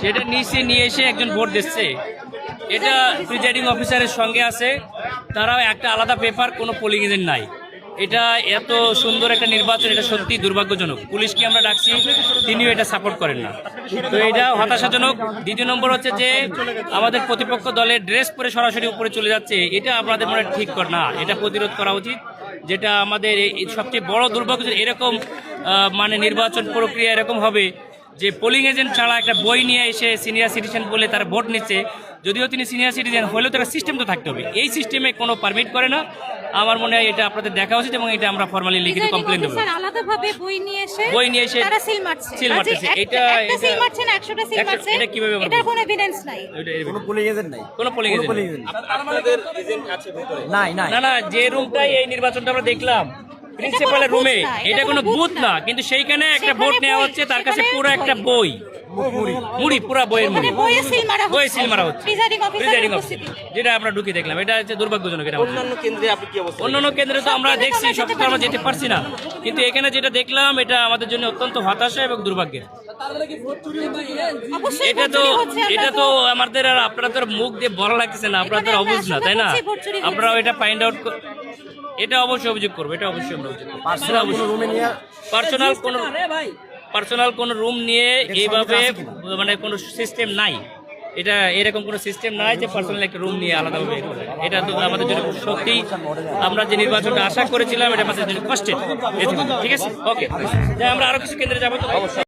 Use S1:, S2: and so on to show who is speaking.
S1: সেটা নিচে নিয়ে এসে একজন ভোট দিচ্ছে, এটা প্রিজাইডিং অফিসারের সঙ্গে আছে, তারাও একটা আলাদা পেপার, কোনো পোলিং এজেন্ট নাই। এটা এত সুন্দর একটা নির্বাচন, এটা সত্যি দুর্ভাগ্যজনক। পুলিশকে আমরা ডাকছি, তিনিও এটা সাপোর্ট করেন না, তো এটা হতাশাজনক। দ্বিতীয় নম্বর হচ্ছে যে আমাদের প্রতিপক্ষ দলের ড্রেস পরে সরাসরি উপরে চলে যাচ্ছে, এটা আমাদের মনে ঠিক না, এটা প্রতিরোধ করা উচিত। যেটা আমাদের সবচেয়ে বড় দুর্ভাগ্য, এরকম মানে নির্বাচন প্রক্রিয়া এরকম হবে যে পোলিং এজেন্ট ছাড়া একটা বই নিয়ে এসে সিনিয়র সিটিজেন বলে তারা ভোট নিচ্ছে, যদিও তিনি সিনিয়র সিটিজেন হলেও তারা সিস্টেম তো থাকতে হবে, এই সিস্টেমে কোনো পারমিট করে না। আমার মনে হয় এটা আপনাদের দেখা উচিত এবং এটা আমরা ফর্মালি লিখিত কমপ্লেন দেবো।
S2: আলাদাভাবে বই নিয়ে এসে
S1: তারা
S2: সিল মারছে,
S1: এটা
S2: সিল মারছে না, 100টা সিল মারছে,
S1: এটা কিভাবে
S2: এটার কোনো এভিডেন্স নাই,
S3: কোনো পোলিং এজেন্ট নাই,
S1: কোনো পোলিং এজেন্ট
S3: আপনাদের এজেন্ট আছে ভিতরে নাই?
S1: না, যে রুমটাই এই নির্বাচনটা আমরা দেখলাম প্রিন্সিপালের রুমে, এটা কোনো বুথ না, কিন্তু সেইখানে একটা ভোট নেওয়া হচ্ছে, তার কাছে পুরো একটা বই মুড়ি, পুরো বইয়ের মুড়ি, বইয়ে সিল মারা হচ্ছে প্রিজাইডিং অফিসার, যেটা আমরা ঢুকে দেখলাম। এটা হচ্ছে দুর্ভাগ্যজনক। এটা
S3: অন্যান্য কেন্দ্রে আপনি কি অবস্থা?
S1: অন্যান্য কেন্দ্রে তো আমরা দেখছি, সব তো আমরা যেতে পারছি না, কিন্তু এখানে যেটা দেখলাম এটা আমাদের জন্য অত্যন্ত হতাশা এবং দুর্ভাগ্যের। এটা তো আমাদের, আর আপনারা তো মুখ দিয়ে বলা লাগতেছে না, আপনারা তো অবুঝ না, তাই না? আপনারাও এটা ফাইন্ড আউট, এটা অবশ্যই অভিযোগ করবো, এটা অবশ্যই আমরা অভিযোগ করবো। পার্সোনাল কোনো রুম নিয়ে এইভাবে মানে কোনো সিস্টেম নাই, এটা এরকম কোনো সিস্টেম নাই যে পার্সোনাল একটা রুম নিয়ে আলাদাভাবে এটা তো আমাদের জন্য সত্যি, আমরা যে নির্বাচনটা আশা করেছিলাম এটা আমাদের জন্য কষ্টের। ঠিক আছে, ওকে, আমরা আরো কিছু কেন্দ্রে যাবো তো অবশ্যই।